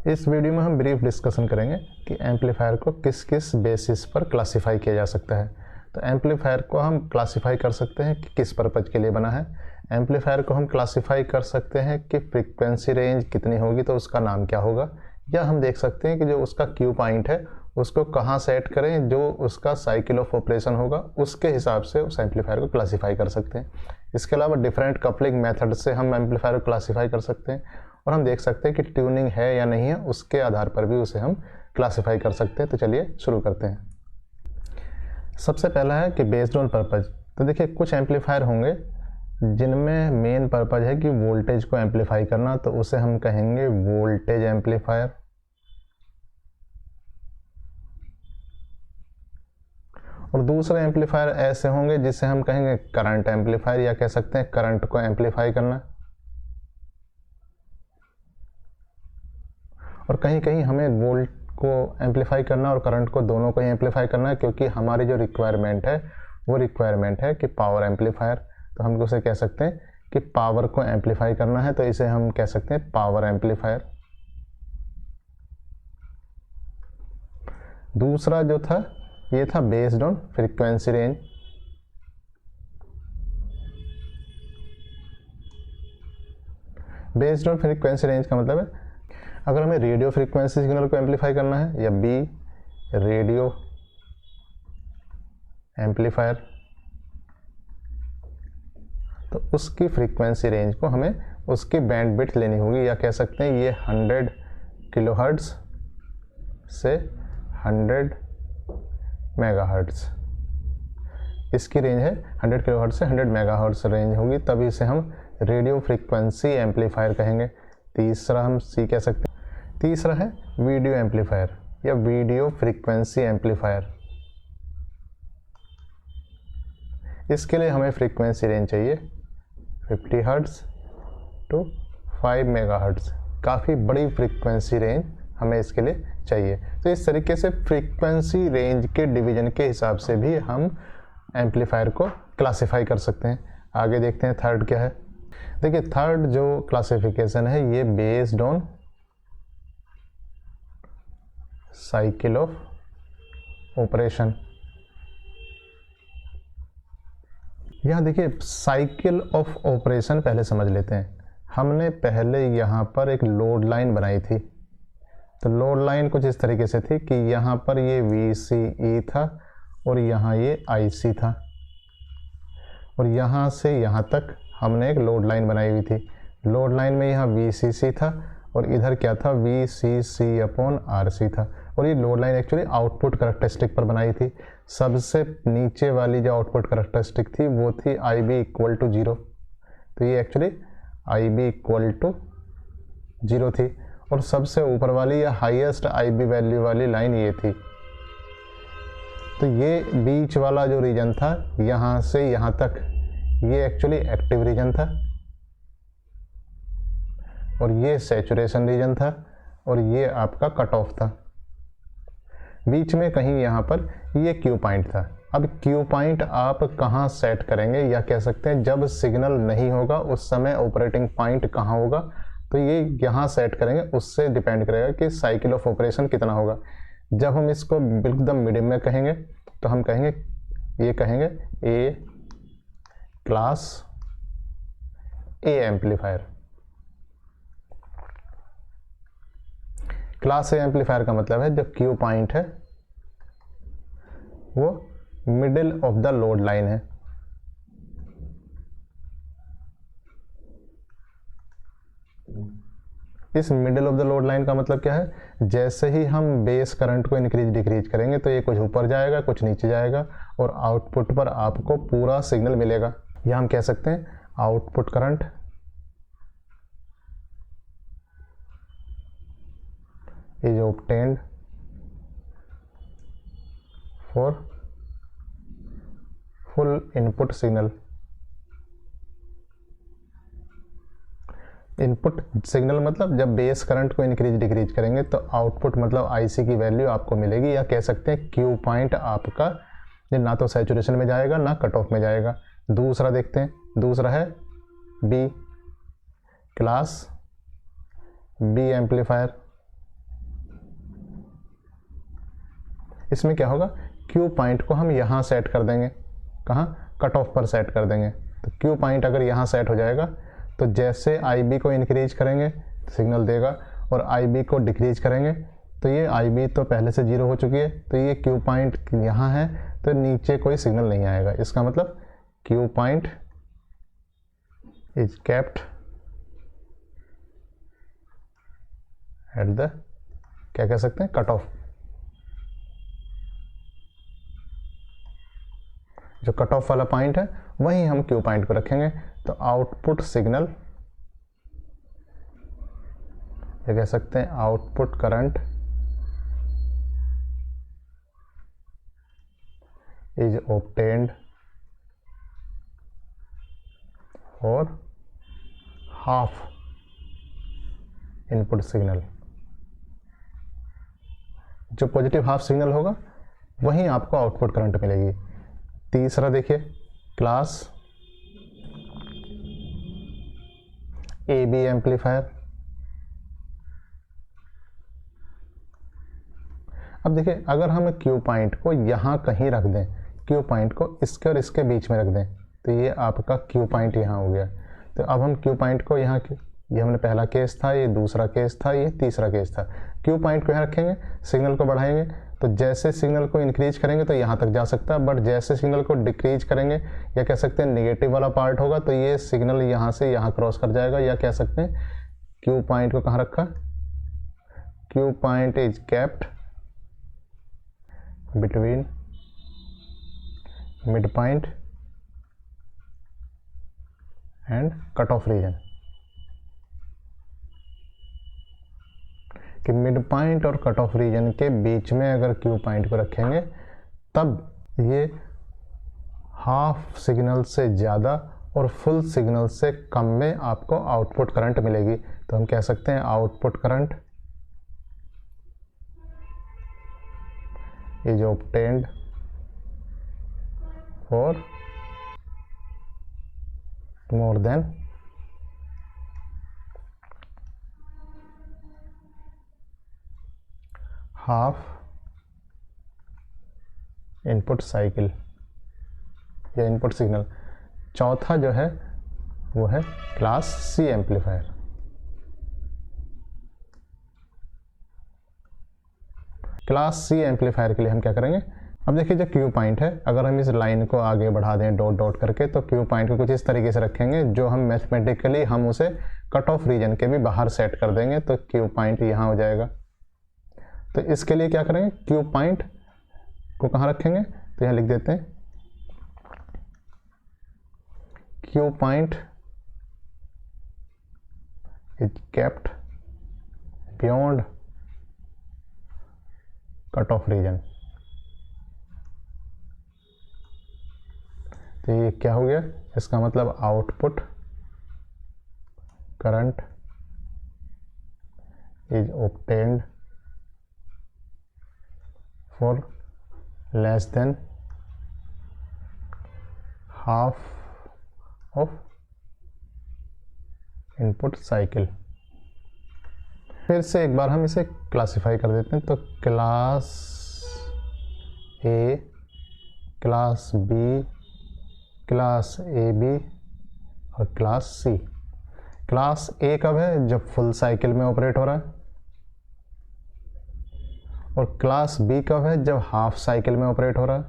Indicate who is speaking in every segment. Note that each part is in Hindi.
Speaker 1: इस वीडियो में हम ब्रीफ डिस्कशन करेंगे कि एम्पलीफायर को किस किस बेसिस पर क्लासिफाई किया जा सकता है। तो एम्पलीफायर को हम क्लासिफाई कर सकते हैं कि किस पर्पज के लिए बना है। एम्पलीफायर को हम क्लासिफाई कर सकते हैं कि फ्रीक्वेंसी रेंज कितनी होगी तो उसका नाम क्या होगा, या हम देख सकते हैं कि जो उसका क्यू पॉइंट है उसको कहाँ सेट करें, जो उसका साइकिल ऑफ ऑपरेशन होगा उसके हिसाब से उस एम्पलीफायर को क्लासिफाई कर सकते हैं। इसके अलावा डिफरेंट कपलिंग मेथड से हम एम्पलीफायर को क्लासिफाई कर सकते हैं और हम देख सकते हैं कि ट्यूनिंग है या नहीं है, उसके आधार पर भी उसे हम क्लासिफाई कर सकते हैं। तो चलिए शुरू करते हैं। सबसे पहला है कि बेस्ड ऑन पर्पज। तो देखिए कुछ एम्पलीफायर होंगे जिनमें मेन पर्पज है कि वोल्टेज को एम्पलीफाई करना, तो उसे हम कहेंगे वोल्टेज एम्पलीफायर। और दूसरे एम्पलीफायर ऐसे होंगे जिसे हम कहेंगे करंट एम्पलीफायर, या कह सकते हैं करंट को एम्पलीफाई करना। और कहीं कहीं हमें वोल्ट को एम्पलीफाई करना और करंट को दोनों को ही एम्पलीफाई करना है, क्योंकि हमारी जो रिक्वायरमेंट है वो रिक्वायरमेंट है कि पावर एम्पलीफायर। तो हम उसे कह सकते हैं कि पावर को एम्पलीफाई करना है, तो इसे हम कह सकते हैं पावर एम्पलीफायर। दूसरा जो था ये था based on frequency range. Based on frequency range का मतलब है अगर हमें रेडियो फ्रीक्वेंसी सिग्नल को एम्पलीफाई करना है, या बी रेडियो एम्पलीफायर, तो उसकी फ्रीक्वेंसी रेंज को हमें उसकी बैंडविड्थ लेनी होगी, या कह सकते हैं ये 100 किलोहर्ट्ज से 100 मेगाहर्ट्ज, इसकी रेंज है 100 किलोहर्ट्ज से 100 मेगाहर्ट्ज रेंज होगी, तभी इसे हम रेडियो फ्रीक्वेंसी एम्पलीफायर कहेंगे। तीसरा हम सी कह सकते हैं। तीसरा है वीडियो एम्पलीफायर या वीडियो फ्रीक्वेंसी एम्पलीफायर। इसके लिए हमें फ्रीक्वेंसी रेंज चाहिए 50 हर्ट्ज टू 5 मेगाहर्ट्ज। काफ़ी बड़ी फ्रीक्वेंसी रेंज हमें इसके लिए चाहिए। तो इस तरीके से फ्रीक्वेंसी रेंज के डिवीजन के हिसाब से भी हम एम्पलीफायर को क्लासिफाई कर सकते हैं। आगे देखते हैं थर्ड क्या है। देखिए थर्ड जो क्लासिफिकेशन है ये based on cycle of operation. यहाँ देखिए साइकिल ऑफ ऑपरेशन पहले समझ लेते हैं। हमने पहले यहाँ पर एक लोड लाइन बनाई थी। तो लोड लाइन कुछ इस तरीके से थी कि यहाँ पर ये VCE था और यहाँ ये IC था, और यहाँ से यहाँ तक हमने एक लोड लाइन बनाई हुई थी। लोड लाइन में यहाँ VCC था और इधर क्या था VCC/RC था। और ये load line actually output characteristic पर बनाई थी। सबसे नीचे वाली जो आउटपुट करैक्टरिस्टिक थी वो थी IB = 0। तो ये एक्चुअली IB = 0 थी, और सबसे ऊपर वाली या हाईएस्ट IB वैल्यू वाली लाइन ये थी। तो ये बीच वाला जो रीजन था यहाँ से यहाँ तक, ये एक्चुअली एक्टिव रीजन था, और ये सैचुरेशन रीजन था, और ये आपका कट ऑफ था। बीच में कहीं यहाँ पर ये क्यू पॉइंट था। अब क्यू पॉइंट आप कहाँ सेट करेंगे, या कह सकते हैं जब सिग्नल नहीं होगा उस समय ऑपरेटिंग पॉइंट कहाँ होगा, तो ये यहाँ सेट करेंगे। उससे डिपेंड करेगा कि साइकिल ऑफ ऑपरेशन कितना होगा। जब हम इसको एकदम मिडिल में कहेंगे तो हम कहेंगे ये कहेंगे a class A amplifier. Class A amplifier का मतलब है जब क्यू पॉइंट है वो middle of the load line है। इस middle of the load line का मतलब क्या है, जैसे ही हम बेस करंट को इंक्रीज डिक्रीज करेंगे तो ये कुछ ऊपर जाएगा कुछ नीचे जाएगा, और आउटपुट पर आपको पूरा सिग्नल मिलेगा। या हम कह सकते हैं output current is obtained for full input signal। Input signal मतलब जब बेस करंट को इंक्रीज डिक्रीज करेंगे तो आउटपुट मतलब IC की वैल्यू आपको मिलेगी, या कह सकते हैं क्यू पॉइंट आपका ना तो सैचुरेशन में जाएगा ना कट ऑफ में जाएगा। दूसरा देखते हैं, दूसरा है B क्लास बी एम्पलीफायर। इसमें क्या होगा, क्यू पॉइंट को हम यहाँ सेट कर देंगे, कहाँ, कट ऑफ पर सेट कर देंगे। तो क्यू पॉइंट अगर यहाँ सेट हो जाएगा तो जैसे आई बी को इंक्रीज करेंगे तो सिग्नल देगा, और आई बी को डिक्रीज करेंगे तो ये आई बी तो पहले से 0 हो चुकी है, तो ये क्यू पॉइंट यहाँ है तो नीचे कोई सिग्नल नहीं आएगा। इसका मतलब Q point is kept at the, क्या कह सकते हैं, कट ऑफ। जो कट ऑफ वाला पॉइंट है वहीं हम क्यू पॉइंट को रखेंगे। तो आउटपुट सिग्नल, ये कह सकते हैं आउटपुट करंट इज ऑब्टेन्ड और हाफ इनपुट सिग्नल। जो पॉजिटिव हाफ सिग्नल होगा वहीं आपको आउटपुट करंट मिलेगी। तीसरा देखिए, क्लास ए बी एम्पलीफायर। अब देखिए, अगर हम क्यू पॉइंट को यहाँ कहीं रख दें, क्यू पॉइंट को इसके और इसके बीच में रख दें, तो ये आपका क्यू पॉइंट यहाँ हो गया। तो अब हम क्यू पॉइंट को यहाँ, ये हमने पहला केस था, ये दूसरा केस था, ये तीसरा केस था। क्यू पॉइंट को यहाँ रखेंगे, सिग्नल को बढ़ाएंगे, तो जैसे सिग्नल को इंक्रीज करेंगे तो यहाँ तक जा सकता है, बट जैसे सिग्नल को डिक्रीज करेंगे, या कह सकते हैं नेगेटिव वाला पार्ट होगा, तो ये सिग्नल यहाँ से यहाँ क्रॉस कर जाएगा। या कह सकते हैं क्यू पॉइंट को कहाँ रखा, Q point is kept between mid point and cut off region. कि मिड पॉइंट और कट ऑफ रीजन के बीच में अगर क्यू पॉइंट को रखेंगे तब ये हाफ सिग्नल से ज़्यादा और फुल सिग्नल से कम में आपको आउटपुट करंट मिलेगी। तो हम कह सकते हैं output current is obtained for more than half input cycle या इनपुट सिग्नल। चौथा जो है वो है class C amplifier. Class C amplifier के लिए हम क्या करेंगे, अब देखिए जो क्यू पॉइंट है, अगर हम इस लाइन को आगे बढ़ा दें डॉट डॉट करके, तो क्यू पॉइंट को कुछ इस तरीके से रखेंगे जो हम मैथमेटिकली हम उसे कट ऑफ रीजन के भी बाहर सेट कर देंगे। तो क्यू पॉइंट यहाँ हो जाएगा। तो इसके लिए क्या करेंगे, क्यू पॉइंट को कहाँ रखेंगे, तो यहाँ लिख देते हैं Q point is kept beyond cut off region. तो ये क्या हो गया, इसका मतलब output current is obtained for less than half of input cycle। फिर से एक बार हम इसे क्लासिफाई कर देते हैं। तो class A, class B, class A B और क्लास सी। क्लास ए कब है, जब फुल साइकिल में ऑपरेट हो रहा है, और क्लास बी कब है, जब हाफ साइकिल में ऑपरेट हो रहा है,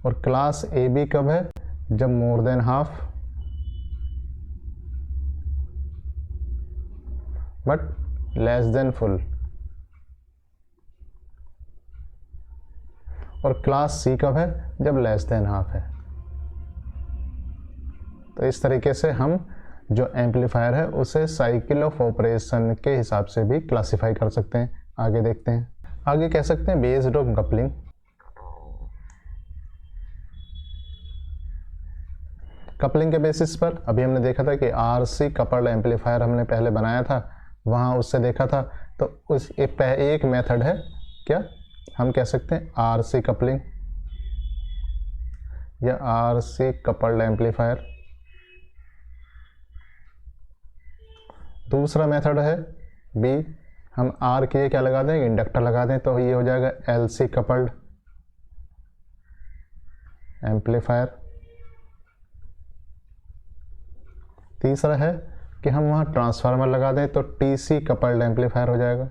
Speaker 1: और क्लास ए बी कब है, जब मोर than half but less than full, और क्लास सी कब है, जब लेस देन हाफ है। तो इस तरीके से हम जो एम्पलीफायर है उसे साइकिल ऑफ ऑपरेशन के हिसाब से भी क्लासिफाई कर सकते हैं। आगे देखते हैं, आगे कह सकते हैं बेस्ड ऑन कपलिंग। कपलिंग के बेसिस पर अभी हमने देखा था कि आरसी कपल्ड एम्पलीफायर हमने पहले बनाया था, वहाँ उससे देखा था। तो उस एक मेथड है, क्या हम कह सकते हैं आरसी कपलिंग या आरसी कपल्ड एम्पलीफायर। दूसरा मेथड है बी हम आर के लिए क्या लगा दें, इंडक्टर लगा दें, तो ये हो जाएगा LC कपल्ड एम्पलीफायर। तीसरा है कि हम वहाँ ट्रांसफार्मर लगा दें तो TC कपल्ड एम्पलीफायर हो जाएगा।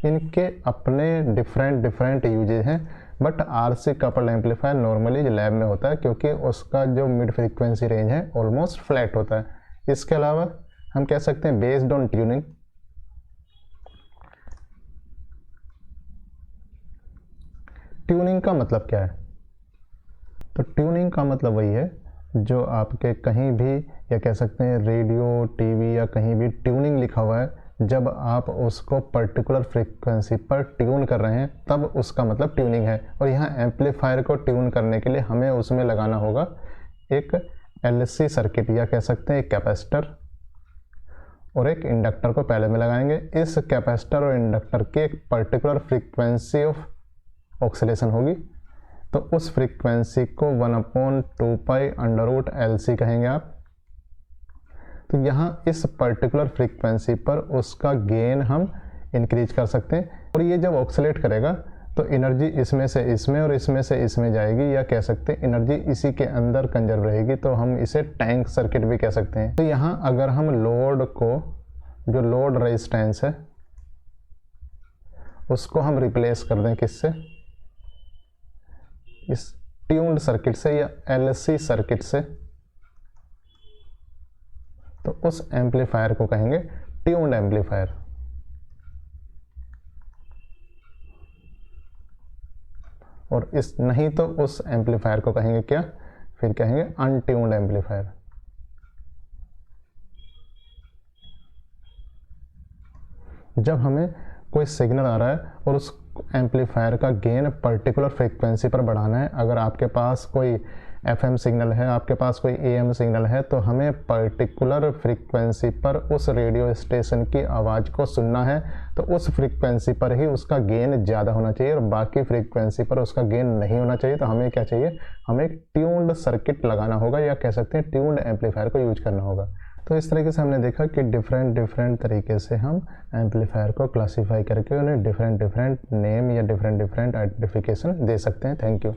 Speaker 1: इनके अपने डिफरेंट यूजेज हैं, but RC coupled amplifier normally lab में होता है क्योंकि उसका जो मिड फ्रीक्वेंसी रेंज है ऑलमोस्ट फ्लैट होता है। इसके अलावा हम कह सकते हैं बेस्ड ऑन ट्यूनिंग, ट्यूनिंग का मतलब क्या है, तो ट्यूनिंग का मतलब वही है जो आपके कहीं भी या कह सकते हैं रेडियो टीवी या कहीं भी ट्यूनिंग लिखा हुआ है, जब आप उसको पर्टिकुलर फ्रीक्वेंसी पर ट्यून कर रहे हैं तब उसका मतलब ट्यूनिंग है। और यहाँ एम्पलीफायर को ट्यून करने के लिए हमें उसमें लगाना होगा एक LC सर्किट या कह सकते हैं एक कैपेसिटर और एक इंडक्टर को पहले में लगाएंगे। इस कैपेसिटर और इंडक्टर के एक पर्टिकुलर फ्रीक्वेंसी ऑफ ऑक्सीलेशन होगी, तो उस फ्रीक्वेंसी को 1/2π√LC कहेंगे आप। तो यहाँ इस पर्टिकुलर फ्रीक्वेंसी पर उसका गेन हम इंक्रीज कर सकते हैं और ये जब ऑक्सीलेट करेगा तो एनर्जी इसमें से इसमें और इसमें से इसमें जाएगी, या कह सकते हैं एनर्जी इसी के अंदर कंजर्व रहेगी, तो हम इसे टैंक सर्किट भी कह सकते हैं। तो यहाँ अगर हम लोड को, जो लोड रेजिस्टेंस है उसको हम रिप्लेस कर दें किससे, इस ट्यून्ड सर्किट से या LC सर्किट से, तो उस एम्पलीफायर को कहेंगे ट्यून्ड एम्पलीफायर। और इस नहीं तो उस एम्पलीफायर को कहेंगे क्या, फिर कहेंगे अनट्यून्ड एम्पलीफायर। जब हमें कोई सिग्नल आ रहा है और उस एम्पलीफायर का गेन पर्टिकुलर फ्रीक्वेंसी पर बढ़ाना है, अगर आपके पास कोई FM सिग्नल है, आपके पास कोई AM सिग्नल है, तो हमें पर्टिकुलर फ्रीक्वेंसी पर उस रेडियो स्टेशन की आवाज़ को सुनना है, तो उस फ्रीक्वेंसी पर ही उसका गेन ज़्यादा होना चाहिए और बाकी फ्रीक्वेंसी पर उसका गेन नहीं होना चाहिए। तो हमें क्या चाहिए, हमें एक ट्यून्ड सर्किट लगाना होगा या कह सकते हैं ट्यून्ड एम्पलीफायर को यूज करना होगा। तो इस तरीके से हमने देखा कि डिफरेंट तरीके से हम एम्पलीफायर को क्लासीफाई करके उन्हें डिफरेंट नेम या डिफरेंट आइडेंटिफिकेशन दे सकते हैं। Thank you.